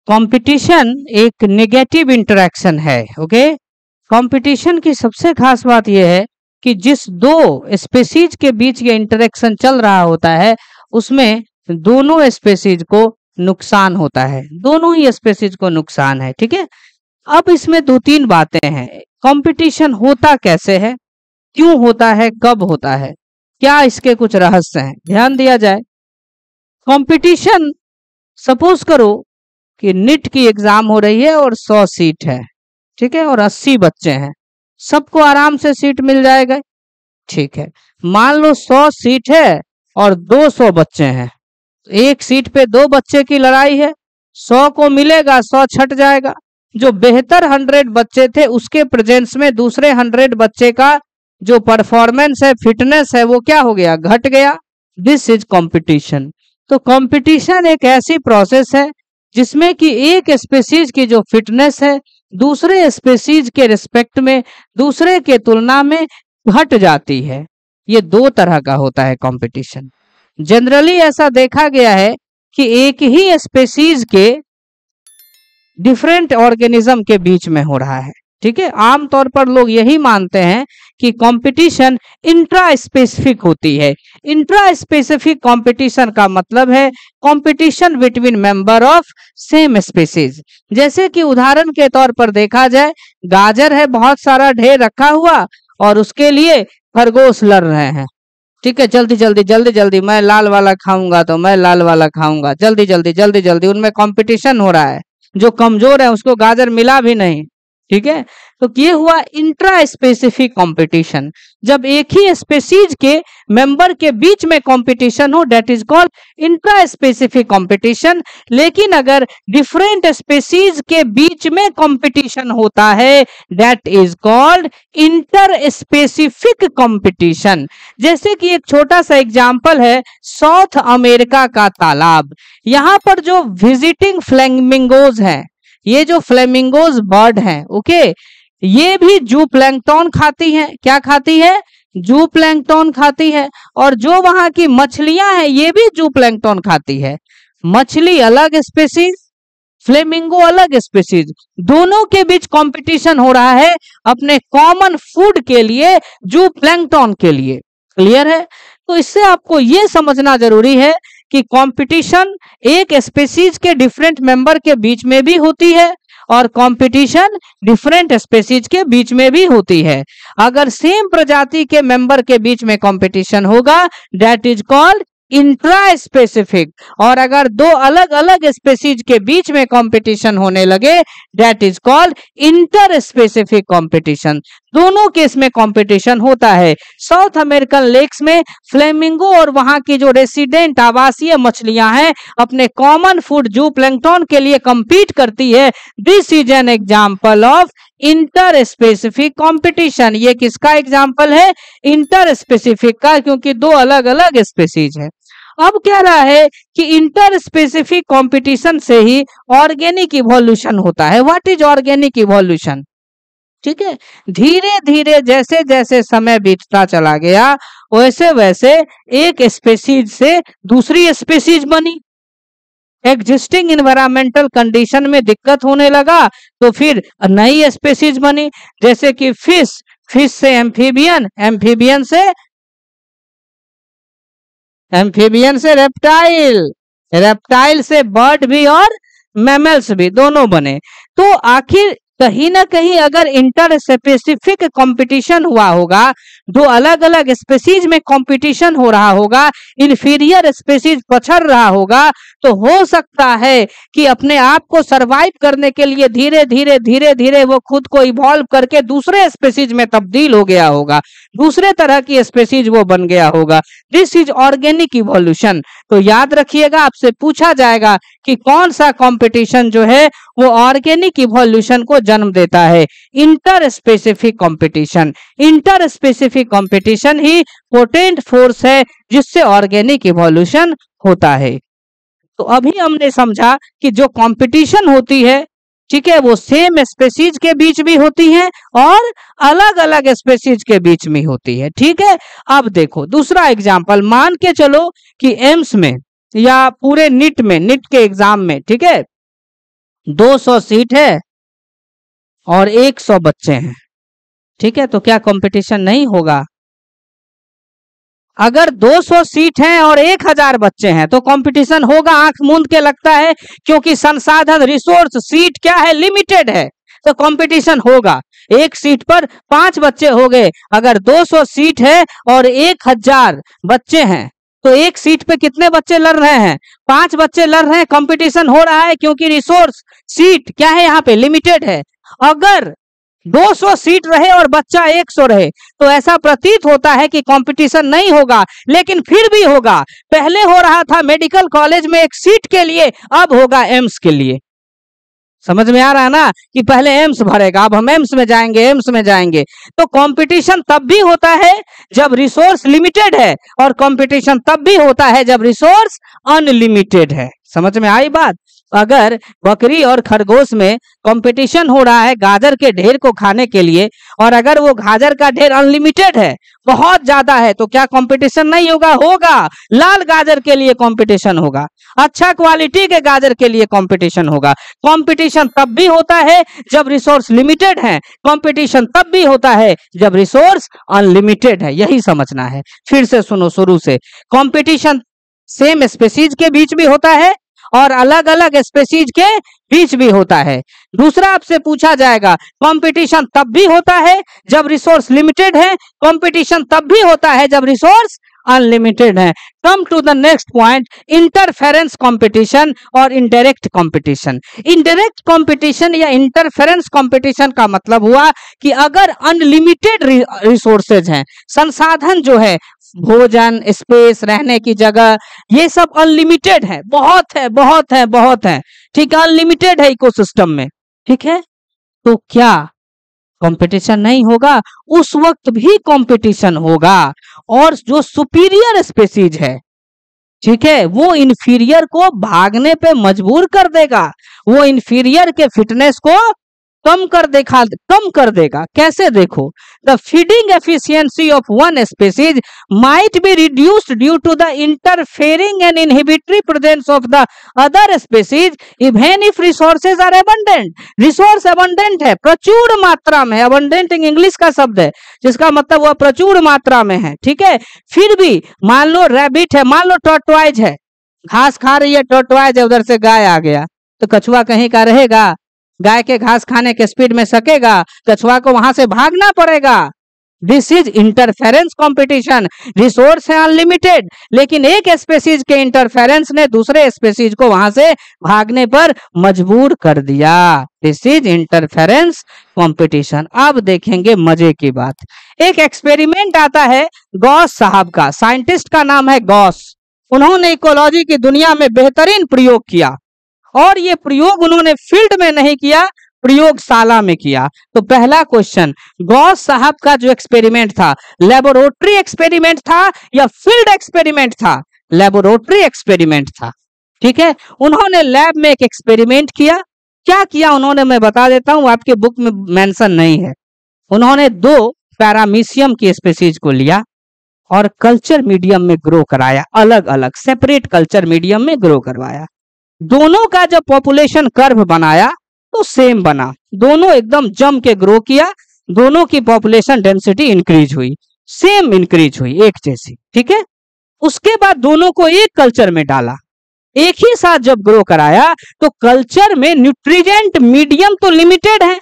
Competition एक negative interaction है। Okay, competition की सबसे खास बात यह है कि जिस दो स्पीशीज के बीच ये इंटरेक्शन चल रहा होता है उसमें दोनों स्पीशीज को नुकसान होता है, दोनों ही स्पीशीज को नुकसान है। ठीक है, अब इसमें दो तीन बातें हैं। कंपटीशन होता कैसे है, क्यों होता है, कब होता है, क्या इसके कुछ रहस्य हैं, ध्यान दिया जाए। कंपटीशन, सपोज करो कि नीट की एग्जाम हो रही है और 100 सीट है, ठीक है, और 80 बच्चे हैं, सबको आराम से सीट मिल जाएगा। ठीक है, मान लो 100 सीट है और 200 बच्चे हैं, एक सीट पे 2 बच्चे की लड़ाई है, 100 को मिलेगा, 100 छट जाएगा। जो बेहतर 100 बच्चे थे उसके प्रेजेंस में दूसरे 100 बच्चे का जो परफॉर्मेंस है, फिटनेस है, वो क्या हो गया, घट गया। This is competition. तो कंपटीशन एक ऐसी प्रोसेस है जिसमें कि एक स्पीशीज की जो फिटनेस है दूसरे स्पीशीज के रिस्पेक्ट में, दूसरे के तुलना में घट जाती है। ये दो तरह का होता है कंपटीशन। जनरली ऐसा देखा गया है कि एक ही स्पीशीज के डिफरेंट ऑर्गेनिज्म के बीच में हो रहा है। ठीक है, आमतौर पर लोग यही मानते हैं कि कंपटीशन इंट्रा स्पेसिफिक होती है। इंट्रा स्पेसिफिक कंपटीशन का मतलब है competition between member of same species. जैसे कि उदाहरण के तौर पर देखा जाए, गाजर है बहुत सारा ढेर रखा हुआ और उसके लिए खरगोश लड़ रहे हैं। ठीक है, जल्दी जल्दी जल्दी जल्दी, मैं लाल वाला खाऊंगा तो मैं लाल वाला खाऊंगा, जल्दी जल्दी जल्दी जल्दी, उनमें कंपटीशन हो रहा है। जो कमजोर है उसको गाजर मिला भी नहीं। ठीक है, तो ये हुआ इंट्रा स्पेसिफिक कंपटीशन। जब एक ही स्पीशीज के मेंबर के बीच में कंपटीशन हो, that is called intra specific competition. लेकिन अगर डिफरेंट स्पीशीज के बीच में कंपटीशन होता है, that is called inter specific competition. जैसे कि एक छोटा सा एग्जांपल है साउथ अमेरिका का तालाब। यहाँ पर जो विजिटिंग फ्लेमिंगोज हैं, ये जो फ्लेमिंगोज बर्ड हैं, ओके, ये भी जू प्लैंकटन खाती हैं। क्या खाती है, जू प्लैंकटन खाती है। और जो वहां की मछलियां हैं ये भी जू प्लैंकटन खाती है। मछली अलग स्पीशीज, फ्लेमिंगो अलग स्पीशीज, दोनों के बीच कंपटीशन हो रहा है अपने कॉमन फूड के लिए, जू प्लैंकटन के लिए। क्लियर है? तो इससे आपको ये समझना जरूरी है कि कंपटीशन एक स्पीशीज के डिफरेंट मेंबर के बीच में भी होती है और कंपटीशन डिफरेंट स्पीशीज के बीच में भी होती है। अगर सेम प्रजाति के मेंबर के बीच में कंपटीशन होगा, that is called intra specific. और अगर दो अलग अलग स्पीशीज के बीच में कंपटीशन होने लगे, that is called inter specific competition. दोनों केस में कंपटीशन होता है। साउथ अमेरिकन लेक्स में फ्लेमिंगो और वहां की जो रेसिडेंट आवासीय मछलियां हैं अपने कॉमन फूड जू प्लैंकटन के लिए compete करती है। This is an example of inter specific competition. ये किसका एग्जांपल है, इंटर स्पेसिफिक का, क्योंकि दो अलग अलग स्पीशीज है। अब कह रहा है कि इंटर स्पेसिफिक कंपटीशन से ही ऑर्गेनिक इवोल्यूशन होता है। What is organic evolution? ठीक है, धीरे धीरे जैसे जैसे समय बीतता चला गया वैसे वैसे एक स्पीशीज से दूसरी स्पीशीज बनी। एग्जिस्टिंग इन्वायरमेंटल कंडीशन में दिक्कत होने लगा तो फिर नई स्पीशीज बनी। जैसे कि फिश, फिश से एम्फीबियन, एम्फीबियन से रेप्टाइल, रेप्टाइल से बर्ड भी और मैमल्स भी, दोनों बने। तो आखिर कहीं ना कहीं अगर इंटर स्पेसिफिक कंपटीशन हुआ होगा, दो अलग अलग स्पीशीज में कंपटीशन हो रहा होगा, इंफीरियर स्पीशीज पछड़ रहा होगा, तो हो सकता है कि अपने आप को सरवाइव करने के लिए धीरे धीरे धीरे धीरे वो खुद को इवॉल्व करके दूसरे स्पीशीज में तब्दील हो गया होगा, दूसरे तरह की स्पीशीज वो बन गया होगा। This is organic evolution. तो याद रखिएगा, आपसे पूछा जाएगा कि कौन सा कंपटीशन जो है वो ऑर्गेनिक इवोल्यूशन को जन्म देता है। Interspecific competition. Interspecific competition ही पोटेंट फोर्स है जिससे ऑर्गेनिक इवोल्यूशन होता है। तो अभी हमने समझा कि जो कंपटीशन होती है, ठीक है, वो सेम स्पीशीज के बीच भी होती है और अलग अलग स्पीशीज के बीच में होती है। ठीक है, अब देखो दूसरा एग्जांपल, मान के चलो कि एम्स में या पूरे नीट में, नीट के एग्जाम में, ठीक है, 200 सीट है और 100 बच्चे हैं, ठीक है, तो क्या कंपटीशन नहीं होगा? अगर 200 सीट हैं और 1000 बच्चे हैं तो कंपटीशन होगा, आंख मूंद के लगता है, क्योंकि संसाधन रिसोर्स सीट क्या है, लिमिटेड है, तो कंपटीशन होगा। एक सीट पर 5 बच्चे हो गए, अगर 200 सीट है और 1000 बच्चे हैं तो एक सीट पे कितने बच्चे लड़ रहे हैं, 5 बच्चे लड़ रहे हैं, कंपटीशन हो रहा है, क्योंकि रिसोर्स सीट क्या है, यहाँ पे लिमिटेड है। अगर 200 सीट रहे और बच्चा 100 रहे तो ऐसा प्रतीत होता है कि कंपटीशन नहीं होगा, लेकिन फिर भी होगा। पहले हो रहा था मेडिकल कॉलेज में एक सीट के लिए, अब होगा एम्स के लिए। समझ में आ रहा है ना, कि पहले एम्स भरेगा, अब हम एम्स में जाएंगे, एम्स में जाएंगे। तो कंपटीशन तब भी होता है जब रिसोर्स लिमिटेड है, और कंपटीशन तब भी होता है जब रिसोर्स अनलिमिटेड है। समझ में आई बात? अगर बकरी और खरगोश में कंपटीशन हो रहा है गाजर के ढेर को खाने के लिए, और अगर वो गाजर का ढेर अनलिमिटेड है, बहुत ज्यादा है, तो क्या कंपटीशन नहीं होगा? होगा। लाल गाजर के लिए कंपटीशन होगा, अच्छा क्वालिटी के गाजर के लिए कंपटीशन होगा। कंपटीशन तब भी होता है जब रिसोर्स लिमिटेड है, कंपटीशन तब भी होता है जब रिसोर्स अनलिमिटेड है। यही समझना है। फिर से सुनो शुरू से। कंपटीशन सेम स्पीशीज के बीच भी होता है और अलग अलग स्पीशीज के बीच भी होता है। दूसरा आपसे पूछा जाएगा, कंपटीशन तब भी होता है जब रिसोर्स लिमिटेड है, कंपटीशन तब भी होता है जब रिसोर्स अनलिमिटेड है। Come to the next point, interference competition और इनडायरेक्ट कंपटीशन। इनडायरेक्ट कंपटीशन या इंटरफेरेंस कंपटीशन का मतलब हुआ कि अगर अनलिमिटेड रिसोर्सेज हैं, संसाधन जो है, भोजन, स्पेस, रहने की जगह, ये सब अनलिमिटेड है, बहुत है, बहुत है, बहुत है, ठीक है, अनलिमिटेड है इकोसिस्टम में, ठीक है, तो क्या कंपटीशन नहीं होगा? उस वक्त भी कंपटीशन होगा। और जो सुपीरियर स्पीशीज है, ठीक है, वो इंफीरियर को भागने पे मजबूर कर देगा, वो इंफीरियर के फिटनेस को कम कर देगा। कैसे? देखो, the feeding efficiency of one species might be reduced due to the interfering and inhibitory presence of the other species even if resources are abundant. Resource abundant है, प्रचुर मात्रा में, अबंडेंट इंग्लिश का शब्द है जिसका मतलब वह प्रचुर मात्रा में है, ठीक है, फिर भी मान लो रैबिट है, मान लो टॉर्टोइज है, घास खा रही है टॉर्टोइज है, उधर से गाय आ गया तो कछुआ कहीं का रहेगा? गाय के घास खाने के स्पीड में सकेगा? कछुआ को वहां से भागना पड़ेगा। This is interference competition. Resource है अनलिमिटेड, लेकिन एक स्पीशीज के इंटरफेरेंस ने दूसरे स्पीशीज को वहां से भागने पर मजबूर कर दिया। This is interference competition. अब देखेंगे मजे की बात। एक एक्सपेरिमेंट आता है गॉस साहब का, साइंटिस्ट का नाम है गॉस। उन्होंने इकोलॉजी की दुनिया में बेहतरीन प्रयोग किया, और ये प्रयोग उन्होंने फील्ड में नहीं किया, प्रयोगशाला में किया। तो पहला क्वेश्चन, गॉस साहब का जो एक्सपेरिमेंट था, लेबोरेटरी एक्सपेरिमेंट था या फील्ड एक्सपेरिमेंट था? लेबोरेटरी एक्सपेरिमेंट था, ठीक है। उन्होंने लैब में एक एक्सपेरिमेंट किया। क्या किया उन्होंने, मैं बता देता हूं, आपके बुक में मेंशन नहीं है। उन्होंने 2 पैरामीशियम की स्पीशीज को लिया और कल्चर मीडियम में ग्रो कराया, अलग अलग सेपरेट कल्चर मीडियम में ग्रो करवाया। दोनों का जब पॉपुलेशन कर्व बनाया तो सेम बना, दोनों एकदम जम के ग्रो किया, दोनों की पॉपुलेशन डेंसिटी इंक्रीज हुई, सेम इंक्रीज हुई, एक जैसी, ठीक है। उसके बाद दोनों को एक कल्चर में डाला, एक ही साथ जब ग्रो कराया तो कल्चर में न्यूट्रिएंट मीडियम तो लिमिटेड है।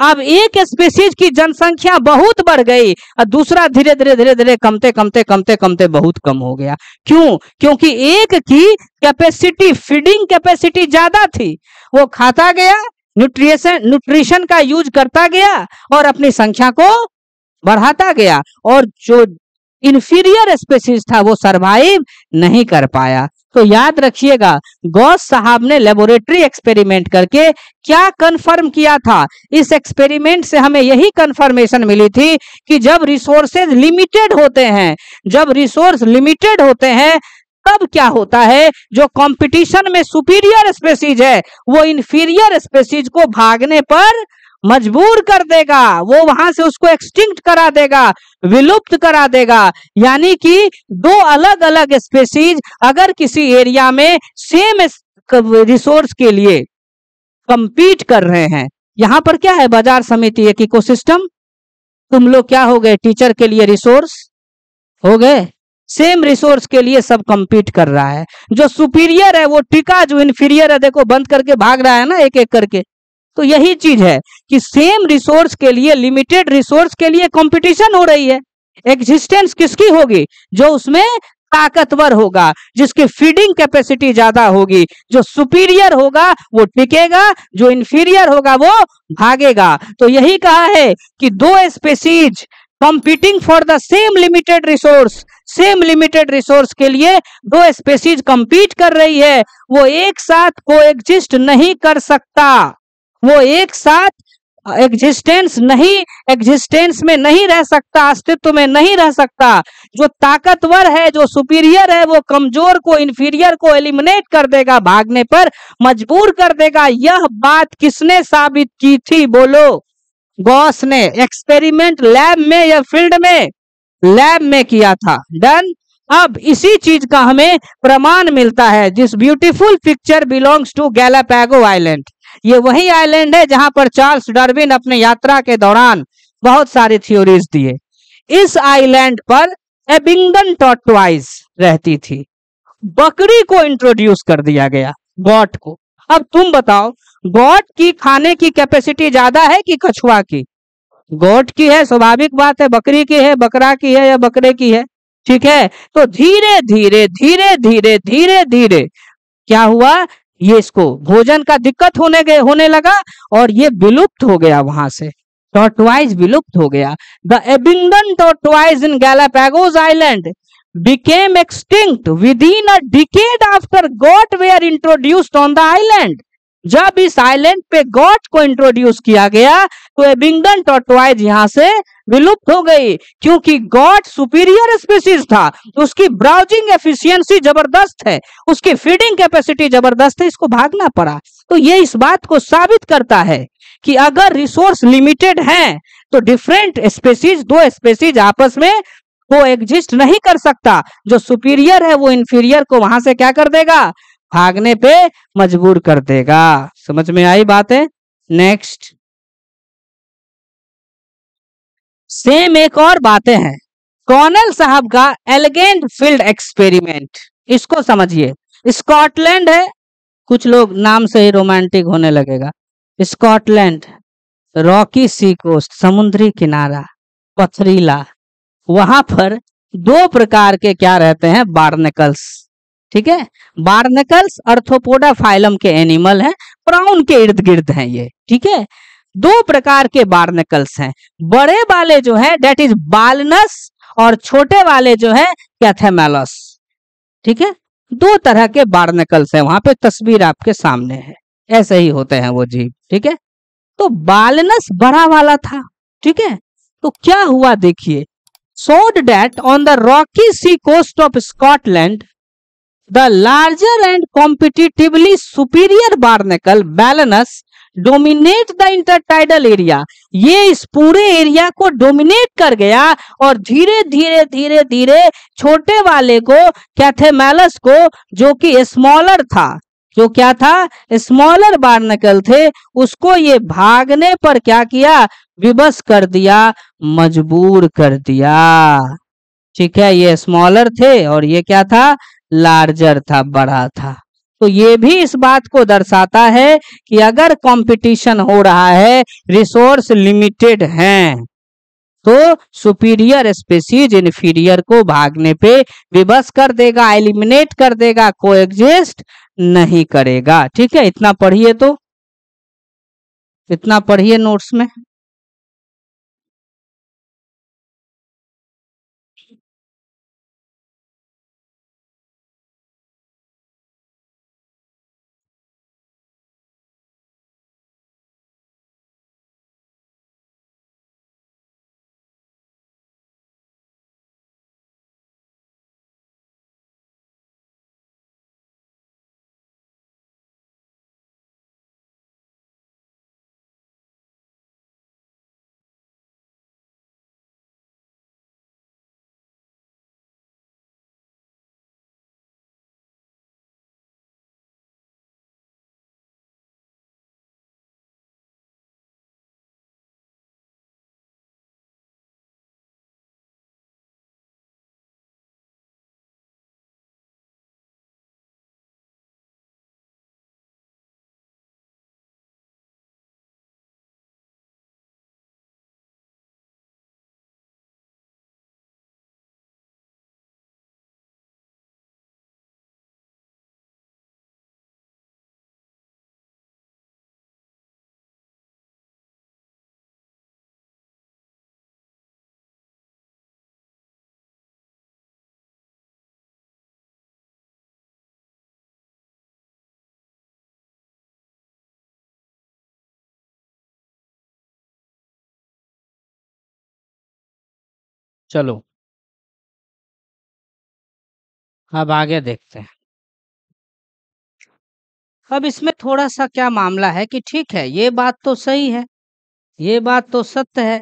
अब एक स्पीशीज की जनसंख्या बहुत बढ़ गई और दूसरा धीरे धीरे धीरे धीरे कमते बहुत कम हो गया। क्यों? क्योंकि एक की कैपेसिटी, फीडिंग कैपेसिटी ज्यादा थी, वो खाता गया, न्यूट्रिशन का यूज करता गया और अपनी संख्या को बढ़ाता गया, और जो इंफीरियर स्पीशीज था वो सरवाइव नहीं कर पाया। तो याद रखिएगा, गॉस साहब ने लेबोरेटरी एक्सपेरिमेंट करके क्या कंफर्म किया था? इस एक्सपेरिमेंट से हमें यही कंफर्मेशन मिली थी कि जब रिसोर्सेज लिमिटेड होते हैं, जब रिसोर्स लिमिटेड होते हैं, तब क्या होता है, जो कंपटीशन में सुपीरियर स्पीशीज है वो इंफीरियर स्पीशीज को भागने पर मजबूर कर देगा, वो वहां से उसको एक्सटिंक्ट करा देगा, विलुप्त करा देगा। यानी कि 2 अलग अलग स्पीशीज अगर किसी एरिया में सेम रिसोर्स के लिए कंपीट कर रहे हैं। यहां पर क्या है, बाजार समिति एक इकोसिस्टम, तुम लोग क्या हो गए, टीचर के लिए रिसोर्स हो गए, सेम रिसोर्स के लिए सब कंपीट कर रहा है। जो सुपीरियर है वो टिका, जो इन्फीरियर है देखो बंद करके भाग रहा है ना एक एक करके। तो यही चीज है कि सेम रिसोर्स के लिए, लिमिटेड रिसोर्स के लिए कंपटीशन हो रही है। एग्जिस्टेंस किसकी होगी, जो उसमें ताकतवर होगा, जिसकी फीडिंग कैपेसिटी ज्यादा होगी। जो सुपीरियर होगा वो टिकेगा, जो इंफीरियर होगा वो भागेगा। तो यही कहा है कि दो species competing for the same limited resource, same limited resource के लिए दो स्पेसीज कंपीट कर रही है, वो एक साथ कोएग्जिस्ट नहीं कर सकता, वो एक साथ एग्जिस्टेंस में नहीं रह सकता, अस्तित्व में नहीं रह सकता। जो ताकतवर है, जो सुपीरियर है, वो कमजोर को, इंफीरियर को एलिमिनेट कर देगा, भागने पर मजबूर कर देगा। यह बात किसने साबित की थी, बोलो? गॉस ने। एक्सपेरिमेंट लैब में या फील्ड में? लैब में किया था। डन। अब इसी चीज का हमें प्रमाण मिलता है। This beautiful picture belongs to Galapagos island. ये वही आइलैंड है जहां पर चार्ल्स डार्विन अपने यात्रा के दौरान बहुत सारी थ्योरीज दिए। इस आइलैंड पर एबिंगडन टॉर्टोइस रहती थी। बकरी को इंट्रोड्यूस कर दिया गया, गॉट को। अब तुम बताओ, गॉट की खाने की कैपेसिटी ज्यादा है कि कछुआ की? गॉट की है, स्वाभाविक बात है। बकरी की है, बकरा की है या बकरे की है? ठीक है। तो धीरे धीरे धीरे धीरे धीरे धीरे क्या हुआ, ये इसको भोजन का दिक्कत होने लगा और ये विलुप्त हो गया। वहां से टॉर्टोइस विलुप्त हो गया। The Abingdon tortoise in Galapagos island became extinct within a decade after goat were introduced on the island। जब इस आइलैंड पे गॉट को इंट्रोड्यूस किया गया तो एबिंगडन टॉर्टोइस यहां से विलुप्त हो गई, क्योंकि गॉट सुपीरियर स्पीसीज था, उसकी ब्राउजिंग एफिशिएंसी जबरदस्त है, उसकी फीडिंग कैपेसिटी जबरदस्त है, इसको भागना पड़ा। तो ये इस बात को साबित करता है कि अगर रिसोर्स लिमिटेड हैं तो डिफरेंट स्पीसीज, दो स्पीसीज आपस में वो एग्जिस्ट नहीं कर सकता। जो सुपीरियर है वो इंफीरियर को वहां से क्या कर देगा, भागने पे मजबूर कर देगा। समझ में आई बात है? नेक्स्ट, सेम एक और बातें हैं। कॉर्नेल साहब का एलिगेंट फील्ड एक्सपेरिमेंट, इसको समझिए। स्कॉटलैंड है, कुछ लोग नाम से ही रोमांटिक होने लगेगा। स्कॉटलैंड, रॉकी सी कोस्ट, समुद्री किनारा, पथरीला, वहां पर दो प्रकार के क्या रहते हैं, बार्नेकल्स। ठीक है, बार्नेकल्स अर्थोपोडा फाइलम के एनिमल हैं, प्राउन के इर्द गिर्द हैं ये। ठीक है, दो प्रकार के बार्नेकल्स हैं। बड़े वाले जो है डेट इज बालनस, और छोटे वाले जो है कैथेमेलस। ठीक है, दो तरह के बार्नेकल्स हैं, वहां पे तस्वीर आपके सामने है, ऐसे ही होते हैं वो जीव। ठीक है, तो बालनस बड़ा वाला था। ठीक है, तो क्या हुआ देखिए, showed that on the rocky sea coast of Scotland, the larger and competitively superior barnacle Balanus dominate the intertidal area। ये इस पूरे एरिया को डोमिनेट कर गया और धीरे धीरे धीरे धीरे छोटे वाले को, कैथेमेलस को, जो कि स्मॉलर था, जो क्या था, स्मॉलर बार्नकल थे, उसको ये भागने पर क्या किया, विवश कर दिया, मजबूर कर दिया। ठीक है, ये स्मॉलर थे और ये क्या था, लार्जर था, बड़ा था। तो ये भी इस बात को दर्शाता है कि अगर कंपटीशन हो रहा है, रिसोर्स लिमिटेड हैं, तो सुपीरियर स्पीसीज इंफीरियर को भागने पे विवश कर देगा, एलिमिनेट कर देगा, कोएग्जिस्ट नहीं करेगा। ठीक है, इतना पढ़िए, तो इतना पढ़िए नोट्स में। चलो अब आगे देखते हैं। अब इसमें थोड़ा सा क्या मामला है कि ठीक है, ये बात तो सही है, ये बात तो सत्य है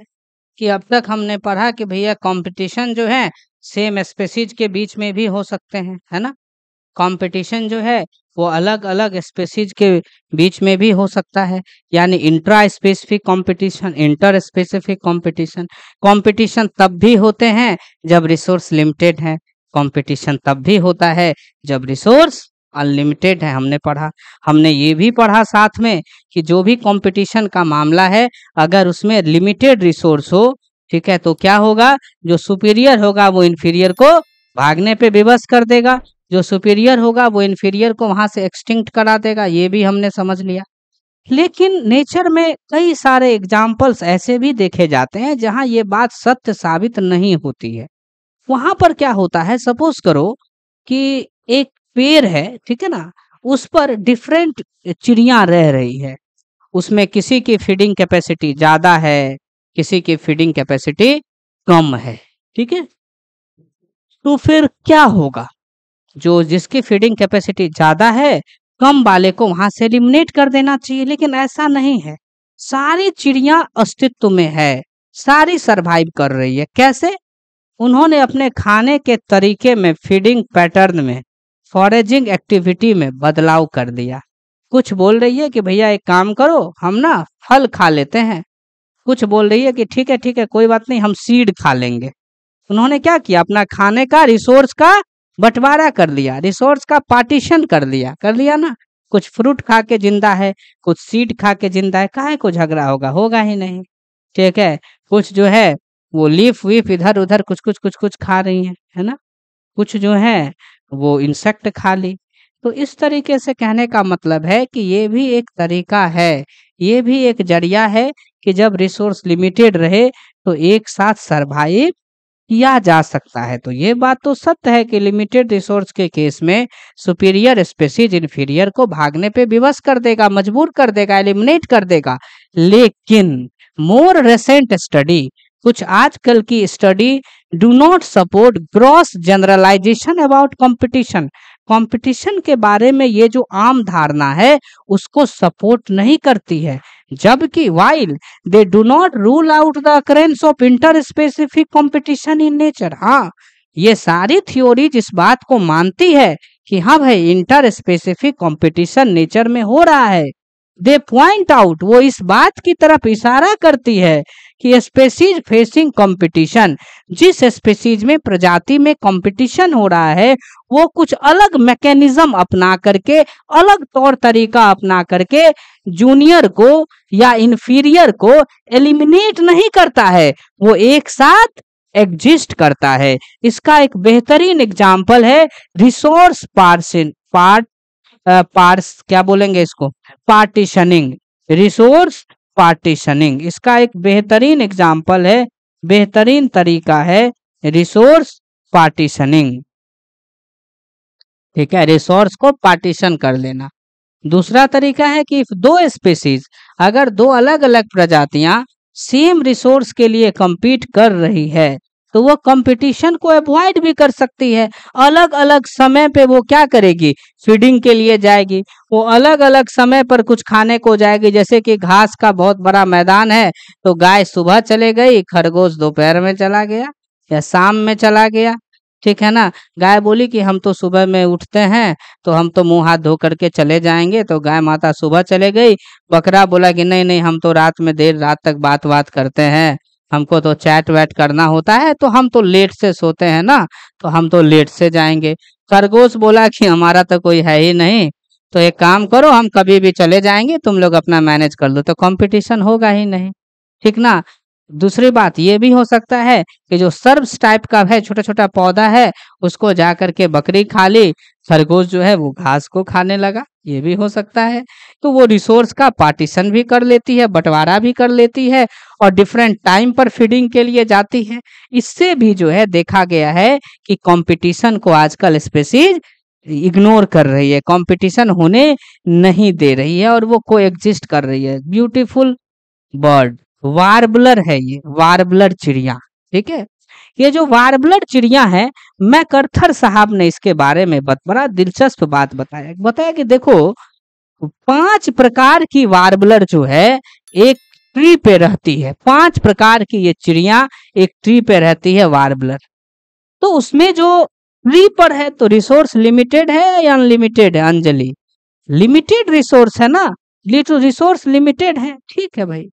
कि अब तक हमने पढ़ा कि भैया कंपटीशन जो है सेम स्पेसीज के बीच में भी हो सकते हैं, है ना। कंपटीशन जो है वो अलग अलग स्पेसीज के बीच में भी हो सकता है, यानी intra specific competition, interspecific competition. Competition तब भी होते हैं जब रिसोर्स लिमिटेड है, कंपटीशन तब भी होता है जब रिसोर्स अनलिमिटेड है। हमने पढ़ा, हमने ये भी पढ़ा साथ में कि जो भी कंपटीशन का मामला है, अगर उसमें लिमिटेड रिसोर्स हो, ठीक है, तो क्या होगा, जो सुपीरियर होगा वो इन्फीरियर को भागने पे विवश कर देगा, जो सुपीरियर होगा वो इन्फीरियर को वहां से एक्सटिंक्ट करा देगा। ये भी हमने समझ लिया। लेकिन नेचर में कई सारे एग्जाम्पल्स ऐसे भी देखे जाते हैं जहां ये बात सत्य साबित नहीं होती है। वहां पर क्या होता है, सपोज करो कि एक पेड़ है, ठीक है ना, उस पर डिफरेंट चिड़िया रह रही है, उसमें किसी की फीडिंग कैपेसिटी ज्यादा है, किसी की फीडिंग कैपेसिटी कम है, ठीक है। तो फिर क्या होगा, जो जिसकी फीडिंग कैपेसिटी ज्यादा है, कम वाले को वहां से एलिमिनेट कर देना चाहिए। लेकिन ऐसा नहीं है, सारी चिड़िया अस्तित्व में है, सारी सरवाइव कर रही है। कैसे? उन्होंने अपने खाने के तरीके में, फीडिंग पैटर्न में, फॉरेजिंग एक्टिविटी में बदलाव कर दिया। कुछ बोल रही है कि भैया एक काम करो, हम ना फल खा लेते हैं। कुछ बोल रही है कि ठीक है कोई बात नहीं, हम सीड खा लेंगे। उन्होंने क्या किया, अपना खाने का रिसोर्स का बंटवारा कर लिया, रिसोर्स का पार्टीशन कर लिया ना। कुछ फ्रूट खा के जिंदा है, कुछ सीड खा के जिंदा है, काहे को झगड़ा होगा, होगा ही नहीं, ठीक है। कुछ जो है वो लीफ वीफ इधर उधर कुछ खा रही है ना। कुछ जो है वो इंसेक्ट खा ली। तो इस तरीके से कहने का मतलब है कि ये भी एक तरीका है, ये भी एक जरिया है कि जब रिसोर्स लिमिटेड रहे तो एक साथ सरवाइव किया जा सकता है। तो ये बात तो सत्य है कि लिमिटेड रिसोर्स के केस में सुपीरियर स्पेसीज इन्फीरियर को भागने पे विवश कर देगा, मजबूर कर देगा, एलिमिनेट कर देगा। लेकिन मोर रेसेंट स्टडी, कुछ आजकल की study do not support gross generalisation about competition. Competition के बारे में ये जो आम धारणा है उसको सपोर्ट नहीं करती है, जबकि while they do not rule out the occurrence of inter specific competition in nature. हाँ, ये सारी थ्योरीज इस बात को मानती है कि हाँ भाई, इंटर स्पेसिफिक कंपटीशन नेचर में हो रहा है। दे पॉइंट आउट, वो इस बात की तरफ इशारा करती है कि स्पेसीज फेसिंग कंपटीशन, जिस स्पेसीज में, प्रजाति में कंपटीशन हो रहा है, वो कुछ अलग मैकेनिज्म अपना करके, अलग तौर तरीका अपना करके जूनियर को या इन्फीरियर को एलिमिनेट नहीं करता है, वो एक साथ एग्जिस्ट करता है। इसका एक बेहतरीन एग्जाम्पल है रिसोर्स क्या बोलेंगे इसको, पार्टीशनिंग, रिसोर्स पार्टीशनिंग। इसका एक बेहतरीन एग्जाम्पल है, बेहतरीन तरीका है रिसोर्स पार्टीशनिंग, ठीक है, रिसोर्स को पार्टीशन कर लेना। दूसरा तरीका है कि दो स्पीसीज, अगर दो अलग अलग प्रजातियां सेम रिसोर्स के लिए compete कर रही है तो वो कंपटीशन को अवॉइड भी कर सकती है। अलग अलग समय पे वो क्या करेगी, फीडिंग के लिए जाएगी, वो अलग अलग समय पर कुछ खाने को जाएगी। जैसे कि घास का बहुत बड़ा मैदान है तो गाय सुबह चले गई, खरगोश दोपहर में चला गया या शाम में चला गया, ठीक है ना। गाय बोली कि हम तो सुबह में उठते हैं तो हम तो मुंह हाथ धो करके चले जाएंगे, तो गाय माता सुबह चले गई। बकरा बोला कि नहीं नहीं, हम तो रात में देर रात तक बात करते हैं, हमको तो चैट वैट करना होता है, तो हम तो लेट से सोते हैं ना, तो हम तो लेट से जाएंगे। खरगोश बोला कि हमारा तो कोई है ही नहीं, तो एक काम करो, हम कभी भी चले जाएंगे, तुम लोग अपना मैनेज कर लो। तो कंपटीशन होगा ही नहीं, ठीक ना। दूसरी बात ये भी हो सकता है कि जो सर्ब्स टाइप का है, छोटा छोटा पौधा है, उसको जा करके बकरी खा ली, खरगोश जो है वो घास को खाने लगा, ये भी हो सकता है। तो वो रिसोर्स का पार्टीशन भी कर लेती है, बंटवारा भी कर लेती है और डिफरेंट टाइम पर फीडिंग के लिए जाती है। इससे भी जो है देखा गया है कि कंपटीशन को आजकल स्पेसीज इग्नोर कर रही है, कंपटीशन होने नहीं दे रही है और वो कोएग्जिस्ट कर रही है। ब्यूटीफुल बर्ड, वार्बलर है ये, वार्बलर चिड़िया, ठीक है। ये जो वार्बलर चिड़िया है, मैकर्थर साहब ने इसके बारे में बड़ा दिलचस्प बात बताया कि देखो 5 प्रकार की वार्बलर जो है एक ट्री पे रहती है। 5 प्रकार की ये चिड़िया एक ट्री पे रहती है वार्बलर। तो उसमें जो ट्री पर है तो रिसोर्स लिमिटेड है या अनलिमिटेड है अंजलि? लिमिटेड रिसोर्स है ना, रिसोर्स लिमिटेड है, ठीक है भाई।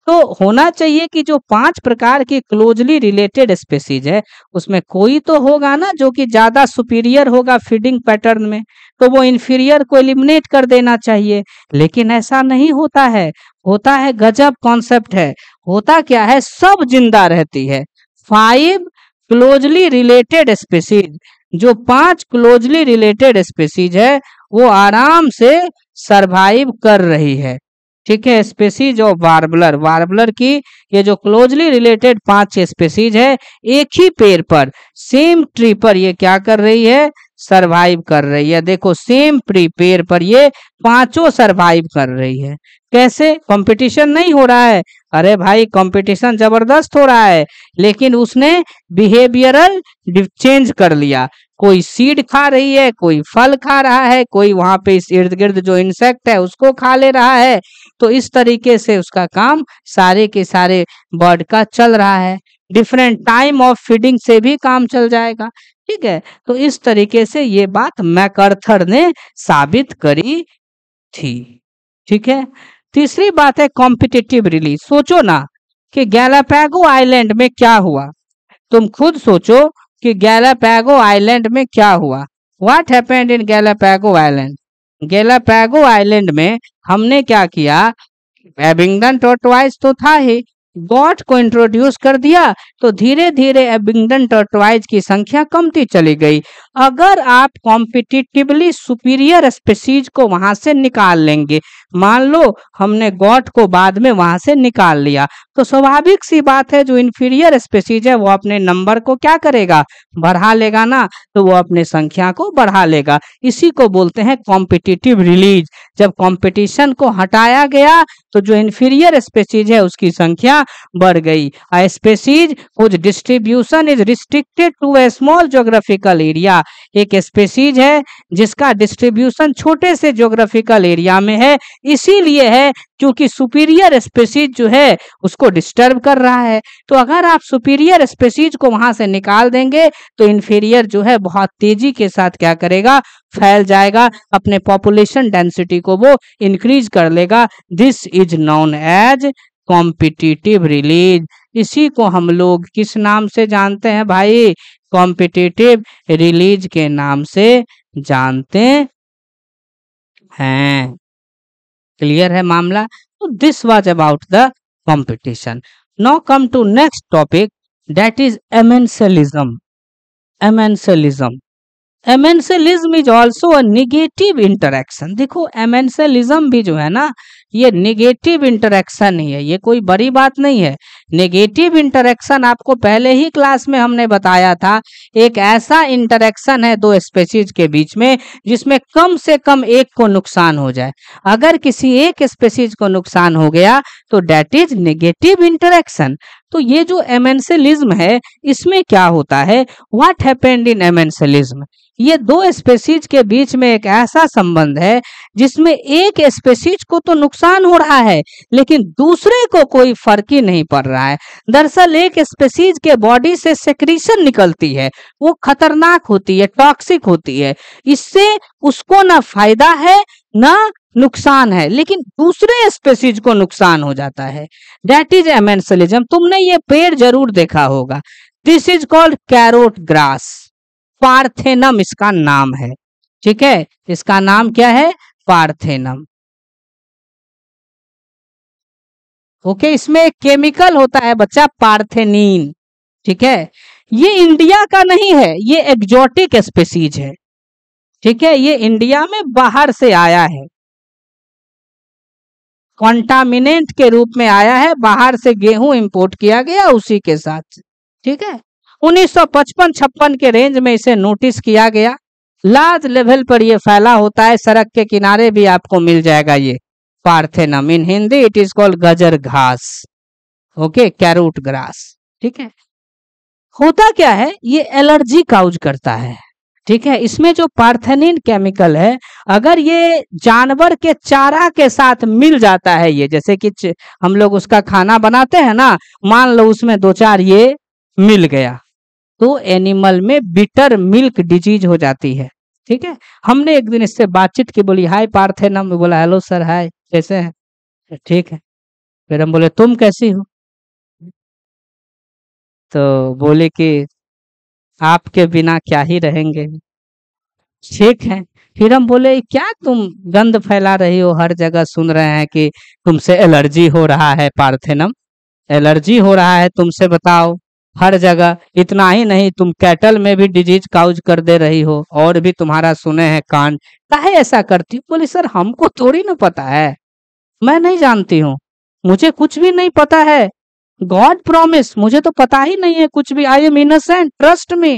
तो होना चाहिए कि जो 5 प्रकार की क्लोजली रिलेटेड स्पेसीज है उसमें कोई तो होगा ना जो कि ज्यादा सुपीरियर होगा फीडिंग पैटर्न में, तो वो इंफीरियर को एलिमिनेट कर देना चाहिए। लेकिन ऐसा नहीं होता है, होता है गजब कॉन्सेप्ट है। होता क्या है, सब जिंदा रहती है। 5 क्लोजली रिलेटेड स्पेसीज, जो 5 क्लोजली रिलेटेड स्पेसीज है वो आराम से सरवाइव कर रही है, ठीक है। स्पेसीज ऑफ वार्बलर, वार्बलर की ये जो क्लोजली रिलेटेड 5 स्पेसीज है एक ही पेड़ पर सेम ट्री पर ये क्या कर रही है, सरवाइव कर रही है। देखो सेम पेड़ पर ये 5 सरवाइव कर रही है। कैसे? कंपटीशन नहीं हो रहा है, अरे भाई कंपटीशन जबरदस्त हो रहा है, लेकिन उसने बिहेवियरल चेंज कर लिया। कोई सीड खा रही है, कोई फल खा रहा है, कोई वहां पे इस इर्द गिर्द जो इंसेक्ट है उसको खा ले रहा है। तो इस तरीके से उसका काम सारे के सारे बर्ड का चल रहा है। डिफरेंट टाइम ऑफ फीडिंग से भी काम चल जाएगा, ठीक है। तो इस तरीके से ये बात मैकर्थर ने साबित करी थी, ठीक है। तीसरी बात है कॉम्पिटिटिव रिलीज। सोचो ना कि गैलापागो आइलैंड में क्या हुआ, तुम खुद सोचो कि गैलापागो आइलैंड में क्या हुआ। What happened in Galapagos island? Galapagos island में हमने क्या किया, एबिंगडन टॉर्टोइज तो था ही, गॉट को इंट्रोड्यूस कर दिया, तो धीरे धीरे एबिंगडन टॉर्टोइज की संख्या कमती चली गई। अगर आप कॉम्पिटिटिवली सुपीरियर स्पीसीज को वहां से निकाल लेंगे, मान लो हमने गॉट को बाद में वहां से निकाल लिया, तो स्वाभाविक सी बात है जो इंफीरियर स्पीसीज है वो अपने नंबर को क्या करेगा, बढ़ा लेगा ना, तो वो अपने संख्या को बढ़ा लेगा। इसी को बोलते हैं कॉम्पिटिटिव रिलीज। जब कंपटीशन को हटाया गया तो जो इंफीरियर स्पीसीज है उसकी संख्या बढ़ गई। A species whose distribution is restricted to a small geographical area, एक स्पेसीज है जिसका डिस्ट्रीब्यूशन छोटे से ज्योग्राफिकल एरिया में है, इसीलिए है क्योंकि सुपीरियर स्पेसीज जो है उसको डिस्टर्ब कर रहा है। तो अगर आप सुपीरियर स्पेसीज को वहां से निकाल देंगे तो इंफीरियर जो है बहुत तेजी के साथ क्या करेगा, फैल जाएगा, अपने पॉपुलेशन डेंसिटी को वो इंक्रीज कर लेगा। This is known as competitive release. इसी को हम लोग किस नाम से जानते हैं भाई? कॉम्पिटिटिव रिलीज के नाम से जानते हैं। क्लियर है मामला? तो this was about the competition. Now come to next topic, that is amensalism. Amensalism, amensalism is also a negative interaction. देखो एमेंसलिज्म भी जो है ना ये निगेटिव इंटरेक्शन ही है, ये कोई बड़ी बात नहीं है। नेगेटिव इंटरेक्शन आपको पहले ही क्लास में हमने बताया था, एक ऐसा इंटरेक्शन है दो स्पेसीज के बीच में जिसमें कम से कम एक को नुकसान हो जाए। अगर किसी एक स्पेसीज को नुकसान हो गया तो डेट इज नेगेटिव इंटरेक्शन। तो ये जो एमेंसलिज्म है इसमें क्या होता है, व्हाट हैपेंड इन एमेंसलिज्म? ये दो स्पेसीज के बीच में एक ऐसा संबंध है जिसमें एक स्पेसीज को तो नुकसान हो रहा है लेकिन दूसरे को कोई फर्क ही नहीं पड़ रहा है। दरअसल एक स्पेसीज के बॉडी से सेक्रीशन निकलती है, वो खतरनाक होती है, टॉक्सिक होती है, इससे उसको ना फायदा है ना नुकसान है, लेकिन दूसरे स्पेसीज को नुकसान हो जाता है। That is amensalism. तुमने ये पेड़ जरूर देखा होगा, this is called carrot grass. Parthenium इसका नाम है, ठीक है, इसका नाम क्या है? पार्थेनम। ओके, इसमें एक केमिकल होता है बच्चा, पार्थेनिन, ठीक है। ये इंडिया का नहीं है, ये एग्जॉटिक स्पेसीज है, ठीक है, ये इंडिया में बाहर से आया है, कॉन्टामिनेंट के रूप में आया है, बाहर से गेहूं इंपोर्ट किया गया उसी के साथ, ठीक है। 1955-56 के रेंज में इसे नोटिस किया गया, लार्ज लेवल पर यह फैला होता है, सड़क के किनारे भी आपको मिल जाएगा ये पार्थेनम। इन हिंदी इट इज कॉल्ड गजर घास, ओके, कैरोट ग्रास, ठीक है। होता क्या है, ये एलर्जी काउज करता है। ठीक है, इसमें जो पार्थेनिन केमिकल है, अगर ये जानवर के चारा के साथ मिल जाता है, ये जैसे कि हम लोग उसका खाना बनाते हैं ना, मान लो उसमें 2-4 ये मिल गया, तो एनिमल में बिटर मिल्क डिजीज हो जाती है। ठीक है, हमने एक दिन इससे बातचीत की, बोली हाय पार्थेनम, बोला हेलो सर, हाय कैसे हैं, ठीक है। फिर हम बोले तुम कैसी हो, तो बोले कि आपके बिना क्या ही रहेंगे। ठीक है, फिर हम बोले क्या तुम गंद फैला रही हो, हर जगह सुन रहे हैं कि तुमसे एलर्जी हो रहा है पार्थेनम, एलर्जी हो रहा है तुमसे, बताओ हर जगह। इतना ही नहीं, तुम कैटल में भी डिजीज काउज कर दे रही हो, और भी तुम्हारा सुने हैं कांड, काहे ऐसा करती हो। बोली सर हमको थोड़ी ना पता है, मैं नहीं जानती हूँ, मुझे कुछ भी नहीं पता है, गॉड प्रॉमिस मुझे तो पता ही नहीं है कुछ भी, I am innocent trust me.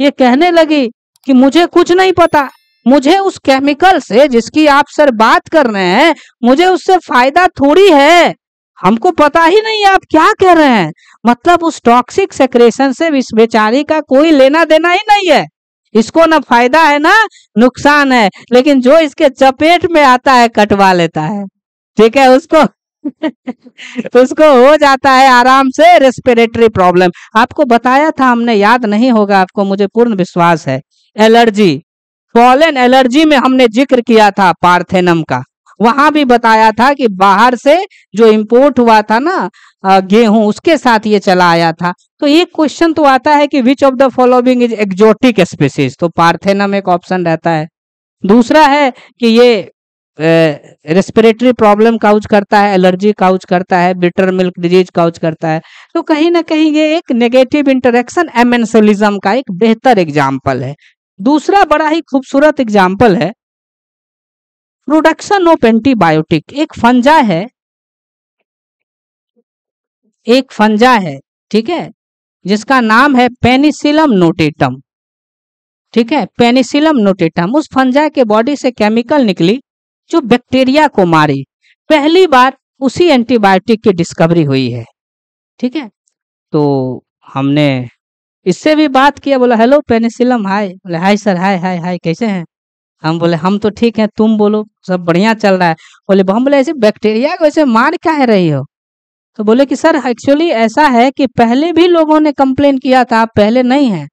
ये कहने लगी कि मुझे कुछ नहीं पता, मुझे उस केमिकल से जिसकी आप सर बात कर रहे हैं, मुझे उससे फायदा थोड़ी है, हमको पता ही नहीं आप क्या कह रहे हैं। मतलब उस टॉक्सिक सेक्रेशन से इस बेचारी का कोई लेना देना ही नहीं है, इसको ना फायदा है ना नुकसान है, लेकिन जो इसके चपेट में आता है कटवा लेता है। ठीक है, उसको उसको हो जाता है आराम से रेस्पिरेटरी प्रॉब्लम। आपको बताया था हमने, याद नहीं होगा आपको, मुझे पूर्ण विश्वास है। एलर्जी, पॉलन एलर्जी में हमने जिक्र किया था पार्थेनम का, वहां भी बताया था कि बाहर से जो इंपोर्ट हुआ था ना गेहूं, उसके साथ ये चला आया था। तो एक क्वेश्चन तो आता है कि which of the following is exotic species, तो पार्थेनम एक ऑप्शन रहता है। दूसरा है कि ये रेस्पिरेटरी प्रॉब्लम काउज करता है, एलर्जी काउज करता है, बिटर मिल्क डिजीज काउज करता है। तो कहीं ना कहीं ये एक नेगेटिव इंटरेक्शन एमेंसलिज्म का एक बेहतर एग्जाम्पल है। दूसरा बड़ा ही खूबसूरत एग्जाम्पल है प्रोडक्शन ऑफ एंटीबायोटिक। एक फंजा है, ठीक है, जिसका नाम है पेनिसिलम नोटेटम। ठीक है, पेनिसिलम नोटेटम, उस फंजा के बॉडी से केमिकल निकली जो बैक्टीरिया को मारी। पहली बार उसी एंटीबायोटिक की डिस्कवरी हुई है। ठीक है, तो हमने इससे भी बात किया, बोला हेलो पेनिसिलम, हाय। बोले हाय सर, हाय हाय हाय कैसे हैं। हम बोले हम तो ठीक है, तुम बोलो, सब बढ़िया चल रहा है। बोले हम बोले ऐसे बैक्टीरिया को ऐसे मार क्या है रही हो। तो बोले कि सर एक्चुअली ऐसा है कि पहले भी लोगों ने कंप्लेन किया था, आप पहले नहीं है,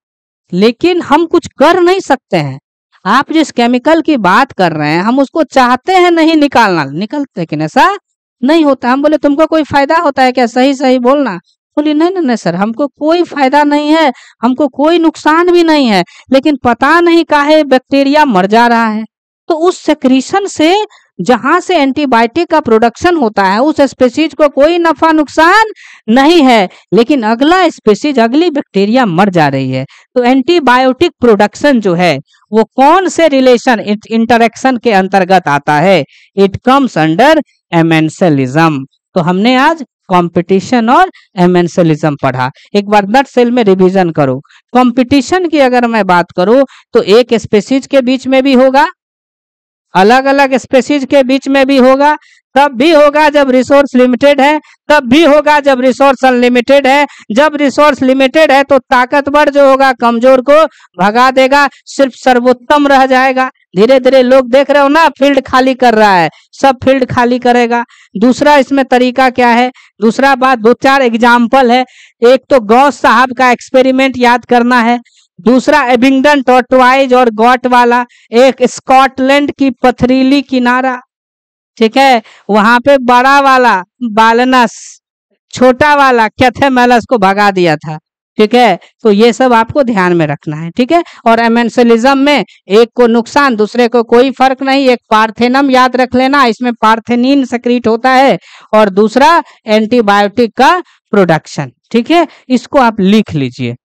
लेकिन हम कुछ कर नहीं सकते हैं। आप जिस केमिकल की बात कर रहे हैं, हम उसको चाहते हैं नहीं निकालना, निकलते, लेकिन ऐसा नहीं होता। हम बोले तुमको कोई फायदा होता है क्या, सही सही बोलना। बोली नहीं नहीं नहीं सर, हमको कोई फायदा नहीं है, हमको कोई नुकसान भी नहीं है, लेकिन पता नहीं काहे बैक्टीरिया मर जा रहा है। तो उस सेक्रीशन से जहां से एंटीबायोटिक का प्रोडक्शन होता है, उस स्पीसीज को कोई नफा नुकसान नहीं है, लेकिन अगला स्पीसीज, अगली बैक्टीरिया मर जा रही है। तो एंटीबायोटिक प्रोडक्शन जो है वो कौन से रिलेशन इंटरेक्शन के अंतर्गत आता है, इट कम्स अंडर एमेंसलिज्म। तो हमने आज कंपटीशन और एमेंसलिज्म पढ़ा। एक बार नट सेल में रिवीजन करो। कंपटीशन की अगर मैं बात करूं तो एक स्पीसीज के बीच में भी होगा, अलग अलग स्पीसीज के बीच में भी होगा, तब भी होगा जब रिसोर्स लिमिटेड है, तब भी होगा जब रिसोर्स अनलिमिटेड है। जब रिसोर्स लिमिटेड है तो ताकतवर जो होगा कमजोर को भगा देगा, सिर्फ सर्वोत्तम रह जाएगा। धीरे धीरे लोग देख रहे हो ना, फील्ड खाली कर रहा है, सब फील्ड खाली करेगा। दूसरा इसमें तरीका क्या है, दूसरा बात, 2-4 एग्जाम्पल है। एक तो गॉस साहब का एक्सपेरिमेंट याद करना है, दूसरा एबिंगडन टॉर्टवाइज और गॉट वाला, एक स्कॉटलैंड की पथरीली किनारा, ठीक है, वहां पे बड़ा वाला बालनस, छोटा वाला कैथेमेलस को भगा दिया था। ठीक है, तो ये सब आपको ध्यान में रखना है। ठीक है, और एमेंसलिज्म में एक को नुकसान, दूसरे को कोई फर्क नहीं। एक पार्थेनम याद रख लेना, इसमें पार्थेनिन सेक्रीट होता है, और दूसरा एंटीबायोटिक का प्रोडक्शन। ठीक है, इसको आप लिख लीजिए।